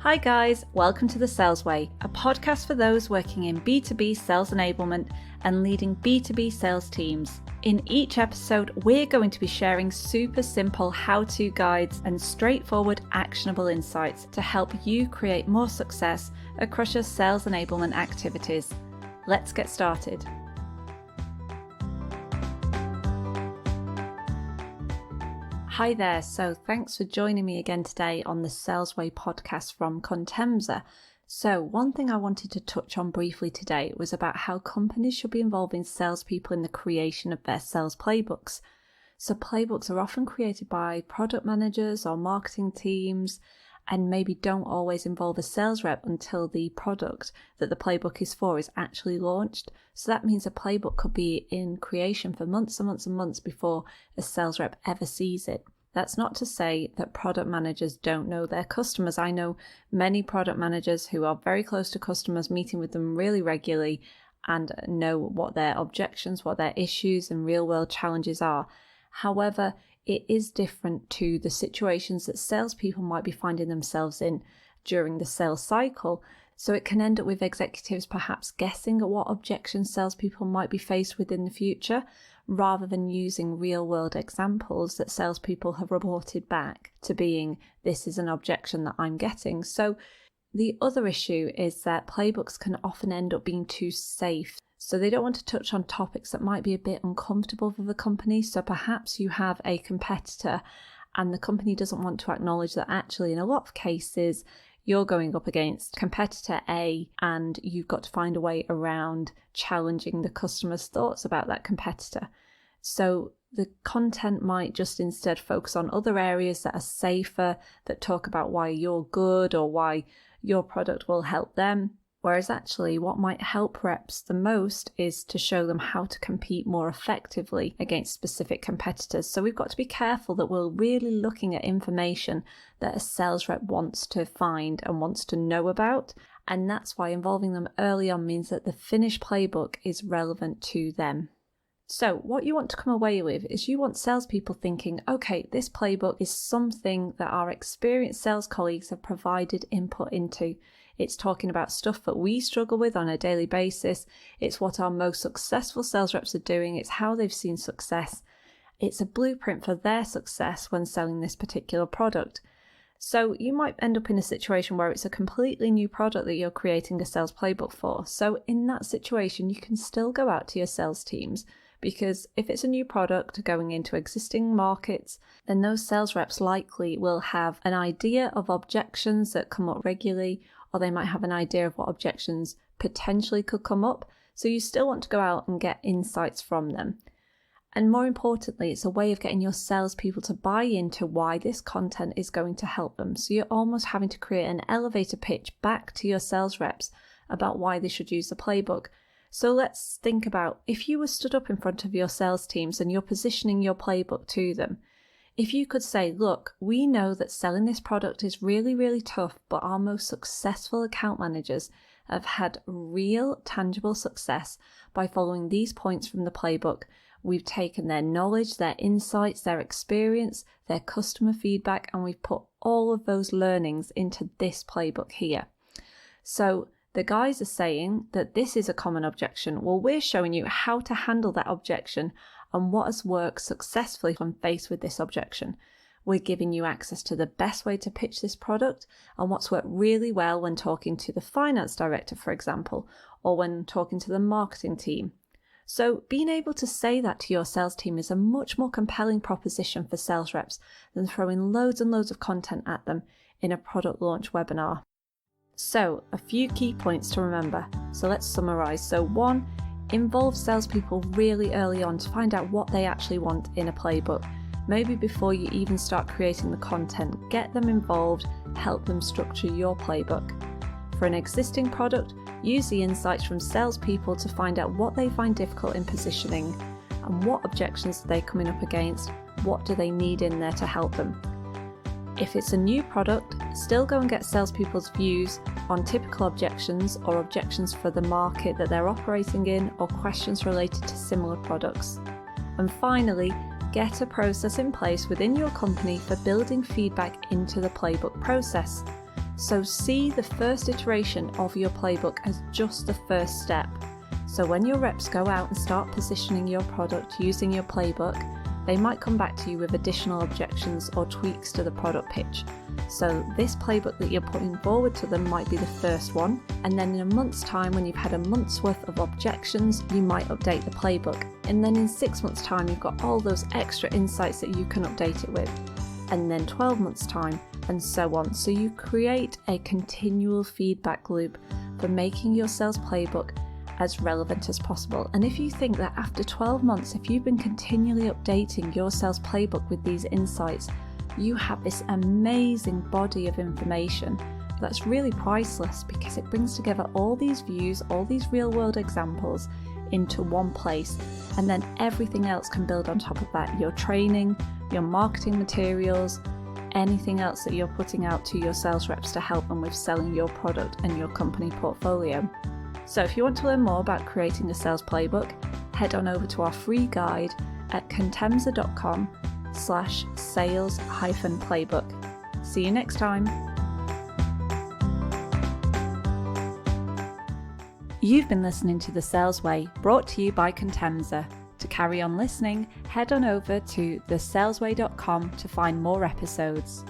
Hi guys, welcome to The Sales Way, a podcast for those working in B2B sales enablement and leading B2B sales teams. In each episode, we're going to be sharing super simple how-to guides and straightforward actionable insights to help you create more success across your sales enablement activities. Let's get started. Hi there, so thanks for joining me again today on the Sales Way podcast from Contemza. So one thing I wanted to touch on briefly today was about how companies should be involving salespeople in the creation of their sales playbooks. So playbooks are often created by product managers or marketing teams and maybe don't always involve a sales rep until the product that the playbook is for is actually launched. So that means a playbook could be in creation for months and months and months before a sales rep ever sees it. That's not to say that product managers don't know their customers. I know many product managers who are very close to customers, meeting with them really regularly and know what their objections, what their issues and real world challenges are. However, it is different to the situations that salespeople might be finding themselves in during the sales cycle. So it can end up with executives perhaps guessing at what objections salespeople might be faced with in the future, rather than using real world examples that salespeople have reported back to being, this is an objection that I'm getting. So the other issue is that playbooks can often end up being too safe. So they don't want to touch on topics that might be a bit uncomfortable for the company. So perhaps you have a competitor and the company doesn't want to acknowledge that actually in a lot of cases you're going up against competitor A and you've got to find a way around challenging the customer's thoughts about that competitor. So the content might just instead focus on other areas that are safer, that talk about why you're good or why your product will help them. Whereas actually what might help reps the most is to show them how to compete more effectively against specific competitors. So we've got to be careful that we're really looking at information that a sales rep wants to find and wants to know about. And that's why involving them early on means that the finished playbook is relevant to them. So what you want to come away with is you want salespeople thinking, okay, this playbook is something that our experienced sales colleagues have provided input into. It's talking about stuff that we struggle with on a daily basis. It's what our most successful sales reps are doing. It's how they've seen success. It's a blueprint for their success when selling this particular product. So you might end up in a situation where it's a completely new product that you're creating a sales playbook for. So in that situation, you can still go out to your sales teams, because if it's a new product going into existing markets, then those sales reps likely will have an idea of objections that come up regularly, or they might have an idea of what objections potentially could come up. So you still want to go out and get insights from them. And more importantly, it's a way of getting your salespeople to buy into why this content is going to help them. So you're almost having to create an elevator pitch back to your sales reps about why they should use the playbook. So let's think about if you were stood up in front of your sales teams and you're positioning your playbook to them. If you could say, look, we know that selling this product is really, really tough, but our most successful account managers have had real tangible success by following these points from the playbook. We've taken their knowledge, their insights, their experience, their customer feedback, and we've put all of those learnings into this playbook here. So the guys are saying that this is a common objection. Well, we're showing you how to handle that objection and what has worked successfully when faced with this objection. We're giving you access to the best way to pitch this product and what's worked really well when talking to the finance director, for example, or when talking to the marketing team. So being able to say that to your sales team is a much more compelling proposition for sales reps than throwing loads and loads of content at them in a product launch webinar. So a few key points to remember. So let's summarize. So 1, involve salespeople really early on to find out what they actually want in a playbook. Maybe before you even start creating the content, get them involved, help them structure your playbook. For an existing product, use the insights from salespeople to find out what they find difficult in positioning and what objections are they coming up against, what do they need in there to help them. If it's a new product, still go and get salespeople's views on typical objections or objections for the market that they're operating in or questions related to similar products. And finally, get a process in place within your company for building feedback into the playbook process. So see the first iteration of your playbook as just the first step. So when your reps go out and start positioning your product using your playbook, they might come back to you with additional objections or tweaks to the product pitch. So this playbook that you're putting forward to them might be the first one, and then in a month's time, when you've had a month's worth of objections, you might update the playbook. And then in 6 months' time, you've got all those extra insights that you can update it with. And then 12 months' time, and so on. So you create a continual feedback loop for making your sales playbook as relevant as possible. And if you think that after 12 months, if you've been continually updating your sales playbook with these insights, you have this amazing body of information that's really priceless, because it brings together all these views, all these real world examples into one place, and then everything else can build on top of that. Your training, your marketing materials, anything else that you're putting out to your sales reps to help them with selling your product and your company portfolio. So if you want to learn more about creating a sales playbook, head on over to our free guide at contemza.com/sales-playbook. See you next time. You've been listening to The Sales Way, brought to you by Contemza. To carry on listening, head on over to thesalesway.com to find more episodes.